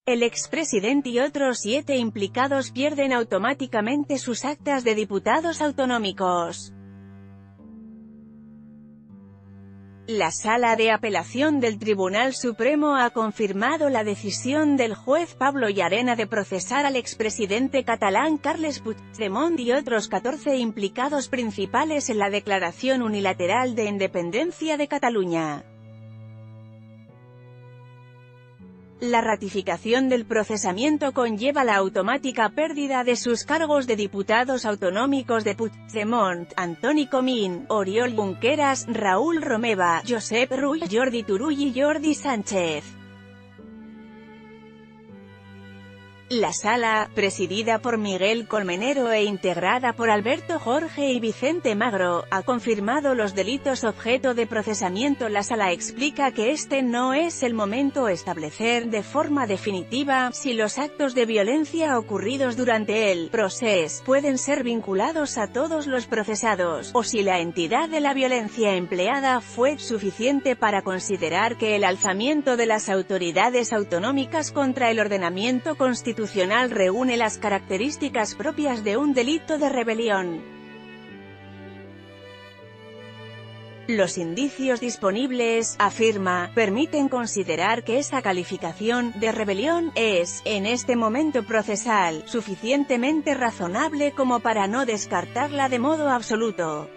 El expresidente y otros 7 implicados pierden automáticamente sus actas de diputados autonómicos. La Sala de Apelación del Tribunal Supremo ha confirmado la decisión del juez Pablo Llarena de procesar al expresidente catalán Carles Puigdemont y otros 14 implicados principales en la declaración unilateral de independencia de Cataluña. La ratificación del procesamiento conlleva la automática pérdida de sus cargos de diputados autonómicos de Puigdemont, Antoni Comín, Oriol Junqueras, Raúl Romeva, Josep Rull, Jordi Turull y Jordi Sánchez. La sala, presidida por Miguel Colmenero e integrada por Alberto Jorge y Vicente Magro, ha confirmado los delitos objeto de procesamiento. La sala explica que este no es el momento establecer de forma definitiva si los actos de violencia ocurridos durante el proceso pueden ser vinculados a todos los procesados, o si la entidad de la violencia empleada fue suficiente para considerar que el alzamiento de las autoridades autonómicas contra el ordenamiento constitucional reúne las características propias de un delito de rebelión. Los indicios disponibles, afirma, permiten considerar que esa calificación de rebelión es, en este momento procesal, suficientemente razonable como para no descartarla de modo absoluto.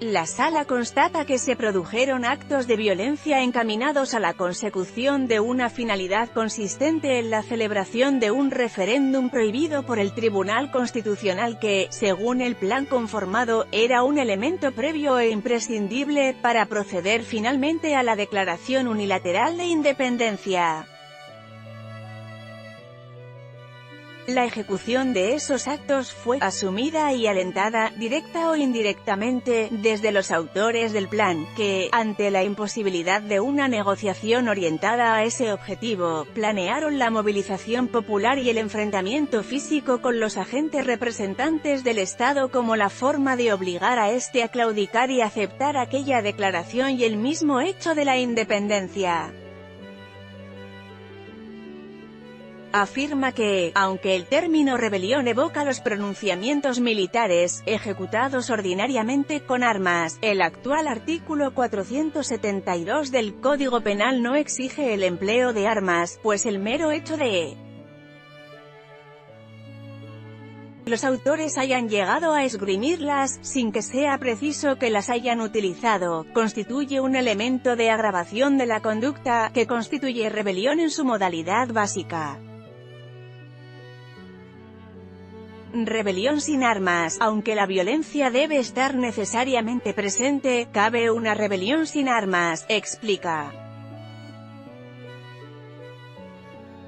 La sala constata que se produjeron actos de violencia encaminados a la consecución de una finalidad consistente en la celebración de un referéndum prohibido por el Tribunal Constitucional que, según el plan conformado, era un elemento previo e imprescindible para proceder finalmente a la declaración unilateral de independencia. La ejecución de esos actos fue asumida y alentada, directa o indirectamente, desde los autores del plan, que, ante la imposibilidad de una negociación orientada a ese objetivo, planearon la movilización popular y el enfrentamiento físico con los agentes representantes del Estado como la forma de obligar a este a claudicar y aceptar aquella declaración y el mismo hecho de la independencia. Afirma que, aunque el término rebelión evoca los pronunciamientos militares, ejecutados ordinariamente con armas, el actual artículo 472 del Código Penal no exige el empleo de armas, pues el mero hecho de los autores hayan llegado a esgrimirlas, sin que sea preciso que las hayan utilizado, constituye un elemento de agravación de la conducta, que constituye rebelión en su modalidad básica. Rebelión sin armas. Aunque la violencia debe estar necesariamente presente, cabe una rebelión sin armas, explica.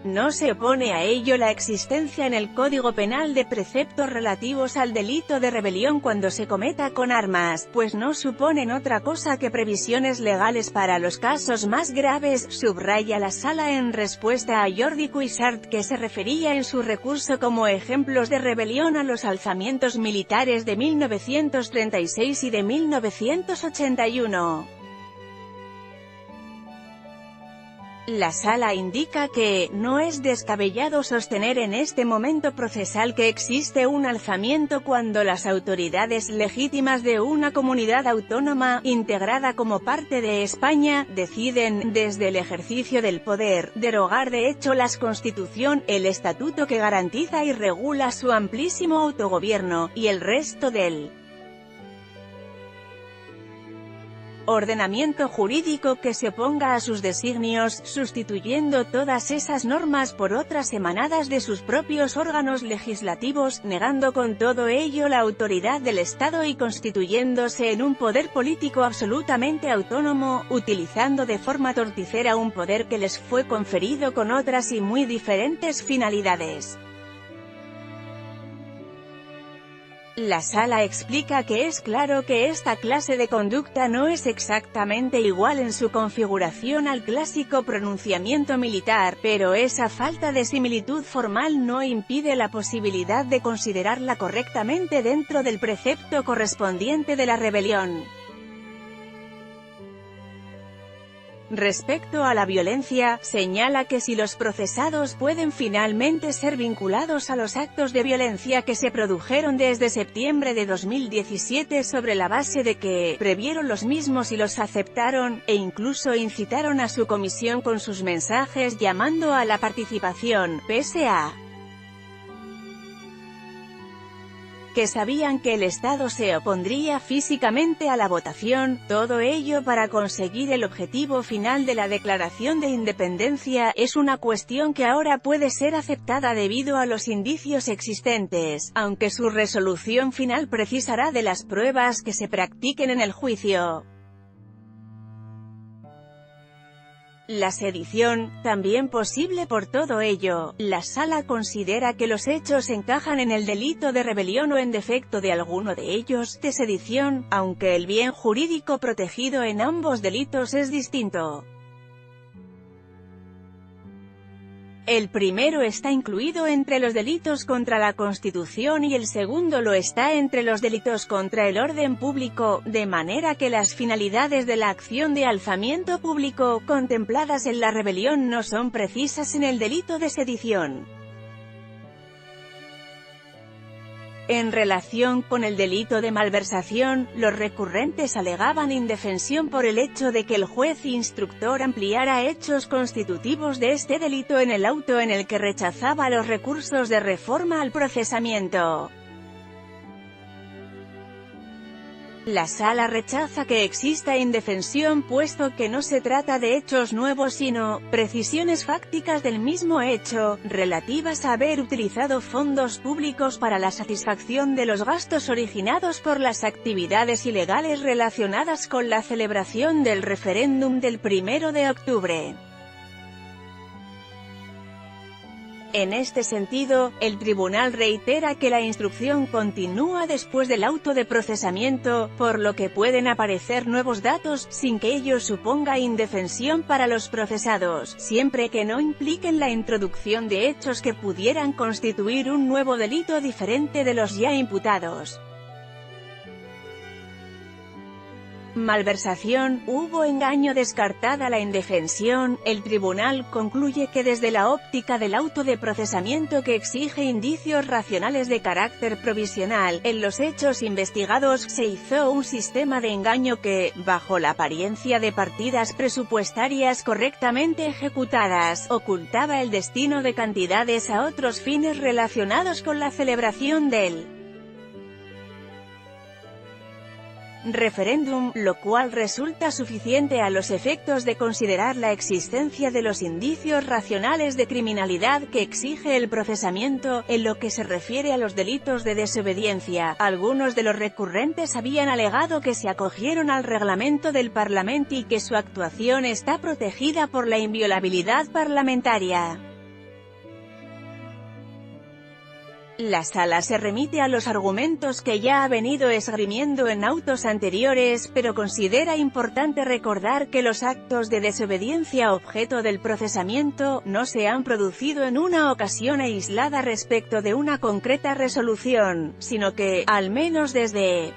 No se opone a ello la existencia en el Código Penal de preceptos relativos al delito de rebelión cuando se cometa con armas, pues no suponen otra cosa que previsiones legales para los casos más graves, subraya la sala en respuesta a Jordi Cuixart, que se refería en su recurso como ejemplos de rebelión a los alzamientos militares de 1936 y de 1981. La sala indica que, no es descabellado sostener en este momento procesal que existe un alzamiento cuando las autoridades legítimas de una comunidad autónoma, integrada como parte de España, deciden, desde el ejercicio del poder, derogar de hecho la Constitución, el estatuto que garantiza y regula su amplísimo autogobierno, y el resto del ordenamiento jurídico que se oponga a sus designios, sustituyendo todas esas normas por otras emanadas de sus propios órganos legislativos, negando con todo ello la autoridad del Estado y constituyéndose en un poder político absolutamente autónomo, utilizando de forma torticera un poder que les fue conferido con otras y muy diferentes finalidades. La sala explica que es claro que esta clase de conducta no es exactamente igual en su configuración al clásico pronunciamiento militar, pero esa falta de similitud formal no impide la posibilidad de considerarla correctamente dentro del precepto correspondiente de la rebelión. Respecto a la violencia, señala que si los procesados pueden finalmente ser vinculados a los actos de violencia que se produjeron desde septiembre de 2017 sobre la base de que previeron los mismos y los aceptaron, e incluso incitaron a su comisión con sus mensajes llamando a la participación, pese a que sabían que el Estado se opondría físicamente a la votación, todo ello para conseguir el objetivo final de la Declaración de Independencia, es una cuestión que ahora puede ser aceptada debido a los indicios existentes, aunque su resolución final precisará de las pruebas que se practiquen en el juicio. La sedición, también posible por todo ello, la Sala considera que los hechos encajan en el delito de rebelión o en defecto de alguno de ellos, de sedición, aunque el bien jurídico protegido en ambos delitos es distinto. El primero está incluido entre los delitos contra la Constitución y el segundo lo está entre los delitos contra el orden público, de manera que las finalidades de la acción de alzamiento público, contempladas en la rebelión no son precisas en el delito de sedición. En relación con el delito de malversación, los recurrentes alegaban indefensión por el hecho de que el juez instructor ampliara hechos constitutivos de este delito en el auto en el que rechazaba los recursos de reforma al procesamiento. La Sala rechaza que exista indefensión puesto que no se trata de hechos nuevos sino precisiones fácticas del mismo hecho, relativas a haber utilizado fondos públicos para la satisfacción de los gastos originados por las actividades ilegales relacionadas con la celebración del referéndum del 1 de octubre. En este sentido, el tribunal reitera que la instrucción continúa después del auto de procesamiento, por lo que pueden aparecer nuevos datos, sin que ello suponga indefensión para los procesados, siempre que no impliquen la introducción de hechos que pudieran constituir un nuevo delito diferente de los ya imputados. Malversación, hubo engaño. Descartada la indefensión, el tribunal concluye que desde la óptica del auto de procesamiento que exige indicios racionales de carácter provisional, en los hechos investigados, se hizo un sistema de engaño que, bajo la apariencia de partidas presupuestarias correctamente ejecutadas, ocultaba el destino de cantidades a otros fines relacionados con la celebración del referéndum, lo cual resulta suficiente a los efectos de considerar la existencia de los indicios racionales de criminalidad que exige el procesamiento. En lo que se refiere a los delitos de desobediencia, algunos de los recurrentes habían alegado que se acogieron al reglamento del Parlamento y que su actuación está protegida por la inviolabilidad parlamentaria. La Sala se remite a los argumentos que ya ha venido esgrimiendo en autos anteriores, pero considera importante recordar que los actos de desobediencia objeto del procesamiento no se han producido en una ocasión aislada respecto de una concreta resolución, sino que, al menos desde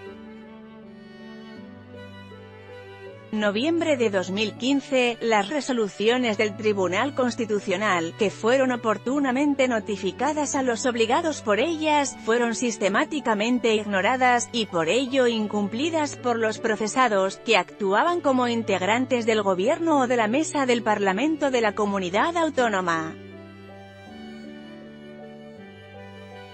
noviembre de 2015, las resoluciones del Tribunal Constitucional, que fueron oportunamente notificadas a los obligados por ellas, fueron sistemáticamente ignoradas, y por ello incumplidas por los procesados, que actuaban como integrantes del gobierno o de la mesa del Parlamento de la comunidad autónoma.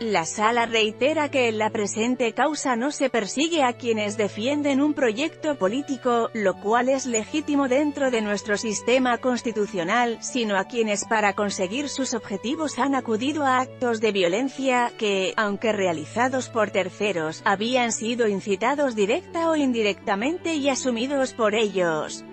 La Sala reitera que en la presente causa no se persigue a quienes defienden un proyecto político, lo cual es legítimo dentro de nuestro sistema constitucional, sino a quienes para conseguir sus objetivos han acudido a actos de violencia, que, aunque realizados por terceros, habían sido incitados directa o indirectamente y asumidos por ellos.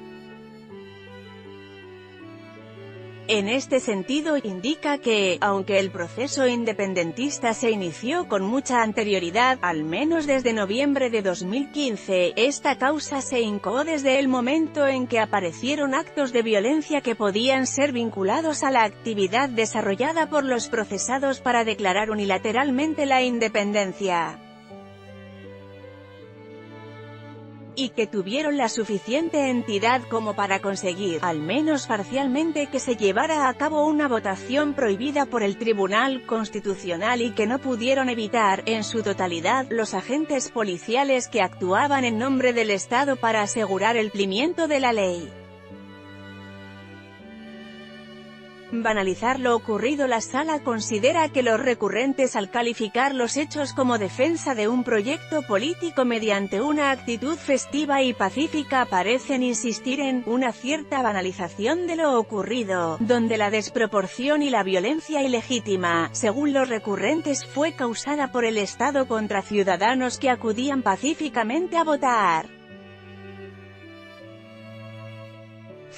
En este sentido, indica que, aunque el proceso independentista se inició con mucha anterioridad, al menos desde noviembre de 2015, esta causa se incoó desde el momento en que aparecieron actos de violencia que podían ser vinculados a la actividad desarrollada por los procesados para declarar unilateralmente la independencia. y que tuvieron la suficiente entidad como para conseguir, al menos parcialmente, que se llevara a cabo una votación prohibida por el Tribunal Constitucional y que no pudieron evitar, en su totalidad, los agentes policiales que actuaban en nombre del Estado para asegurar el cumplimiento de la ley. Banalizar lo ocurrido. La Sala considera que los recurrentes, al calificar los hechos como defensa de un proyecto político mediante una actitud festiva y pacífica, parecen insistir en una cierta banalización de lo ocurrido, donde la desproporción y la violencia ilegítima, según los recurrentes, fue causada por el Estado contra ciudadanos que acudían pacíficamente a votar.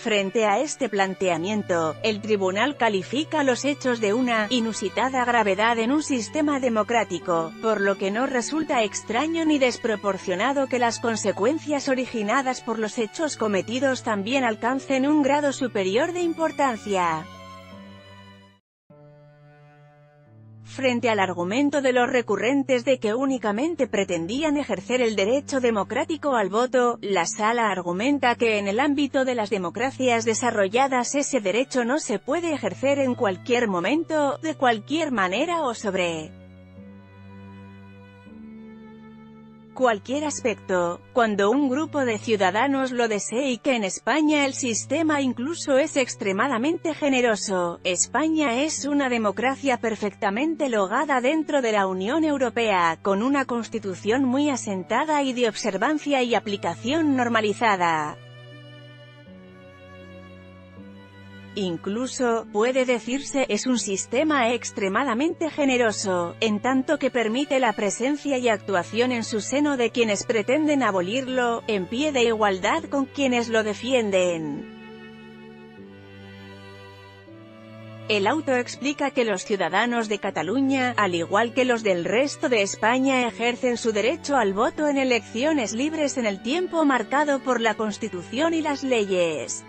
Frente a este planteamiento, el tribunal califica los hechos de una inusitada gravedad en un sistema democrático, por lo que no resulta extraño ni desproporcionado que las consecuencias originadas por los hechos cometidos también alcancen un grado superior de importancia. Frente al argumento de los recurrentes de que únicamente pretendían ejercer el derecho democrático al voto, la Sala argumenta que en el ámbito de las democracias desarrolladas ese derecho no se puede ejercer en cualquier momento, de cualquier manera o sobre cualquier aspecto, cuando un grupo de ciudadanos lo desee, y que en España el sistema incluso es extremadamente generoso. España es una democracia perfectamente lograda dentro de la Unión Europea, con una constitución muy asentada y de observancia y aplicación normalizada. Incluso, puede decirse, es un sistema extremadamente generoso, en tanto que permite la presencia y actuación en su seno de quienes pretenden abolirlo, en pie de igualdad con quienes lo defienden. El auto explica que los ciudadanos de Cataluña, al igual que los del resto de España, ejercen su derecho al voto en elecciones libres en el tiempo marcado por la Constitución y las leyes.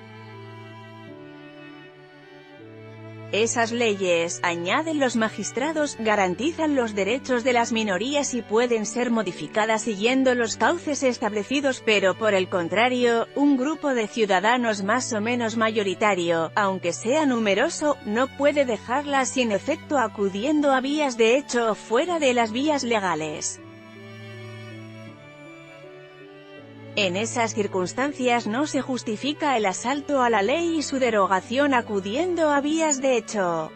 Esas leyes, añaden los magistrados, garantizan los derechos de las minorías y pueden ser modificadas siguiendo los cauces establecidos, pero por el contrario, un grupo de ciudadanos más o menos mayoritario, aunque sea numeroso, no puede dejarlas sin efecto acudiendo a vías de hecho o fuera de las vías legales. En esas circunstancias no se justifica el asalto a la ley y su derogación acudiendo a vías de hecho.